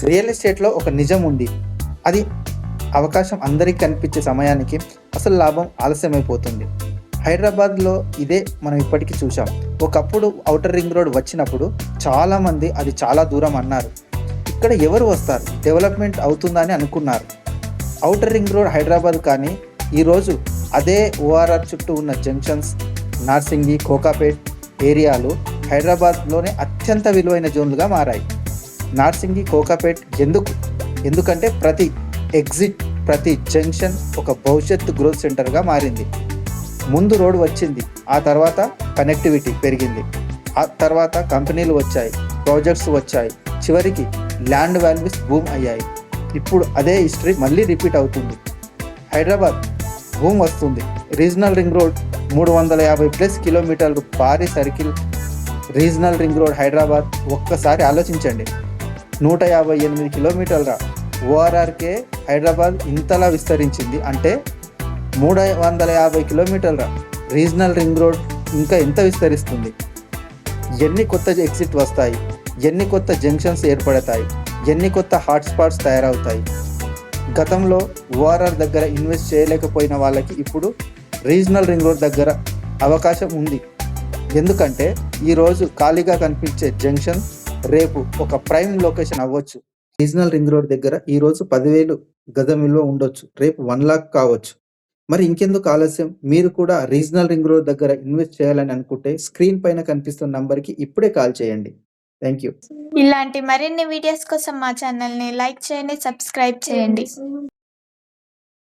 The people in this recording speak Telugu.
రియల్ ఎస్టేట్లో ఒక నిజం ఉంది. అది అవకాశం అందరికీ కనిపించే సమయానికి అసలు లాభం ఆలస్యమైపోతుంది. హైదరాబాద్లో ఇదే మనం ఇప్పటికీ చూసాం. ఒకప్పుడు ఔటర్ రింగ్ రోడ్ వచ్చినప్పుడు చాలామంది అది చాలా దూరం అన్నారు. ఇక్కడ ఎవరు వస్తారు, డెవలప్మెంట్ అవుతుందని అనుకున్నారు. ఔటర్ రింగ్ రోడ్ హైదరాబాద్ కానీ ఈరోజు అదే ఓఆర్ఆర్ చుట్టూ ఉన్న జంక్షన్స్, నార్సింగి, కోకాపేట్ ఏరియాలు హైదరాబాద్లోనే అత్యంత విలువైన జోన్లుగా మారాయి. నార్సింగి, కోకాపేట్ ఎందుకంటే ప్రతి ఎగ్జిట్, ప్రతి జంక్షన్ ఒక భవిష్యత్తు గ్రోత్ సెంటర్గా మారింది. ముందు రోడ్ వచ్చింది, ఆ తర్వాత కనెక్టివిటీ పెరిగింది, ఆ తర్వాత కంపెనీలు వచ్చాయి, ప్రాజెక్ట్స్ వచ్చాయి, చివరికి ల్యాండ్ వాల్యూస్ బూమ్ అయ్యాయి. ఇప్పుడు అదే హిస్టరీ మళ్ళీ రిపీట్ అవుతుంది. హైదరాబాద్ బూమ్ వస్తుంది. రీజనల్ రింగ్ రోడ్ 350+ కిలోమీటర్లు భారీ circle regional ring road Hyderabad. ఒక్కసారి ఆలోచించండి, 158 కిలోమీటర్ల ఓఆర్ఆర్కే హైదరాబాద్ ఇంతలా విస్తరించింది అంటే 350 కిలోమీటర్ల రీజనల్ రింగ్ రోడ్ ఇంకా ఎంత విస్తరిస్తుంది? ఎన్ని కొత్త ఎగ్జిట్ వస్తాయి, ఎన్ని కొత్త జంక్షన్స్ ఏర్పడతాయి, ఎన్ని కొత్త హాట్స్పాట్స్ తయారవుతాయి. గతంలో ఓఆర్ఆర్ దగ్గర ఇన్వెస్ట్ చేయలేకపోయిన వాళ్ళకి ఇప్పుడు రీజనల్ రింగ్ రోడ్ దగ్గర అవకాశం ఉంది. ఎందుకంటే ఈరోజు ఖాళీగా కనిపించే జంక్షన్ రేపు ఒక ప్రైమ్ లొకేషన్ అవ్వచ్చు. రీజనల్ రింగ్ రోడ్ దగ్గర ఈరోజు 10,000 గజం విలువ ఉండొచ్చు, రేపు 1 lakh కావచ్చు. మరి ఇంకెందుకు ఆలస్యం? మీరు కూడా రీజనల్ రింగ్ రోడ్ దగ్గర ఇన్వెస్ట్ చేయాలని అనుకుంటే స్క్రీన్ పైన కనిపిస్తున్న నంబర్కి ఇప్పుడే కాల్ చేయండి. Thank you. ఇలాంటి మరిన్ని వీడియోస్ కోసం మా ఛానల్ని లైక్ చేయండి, సబ్స్క్రైబ్ చేయండి.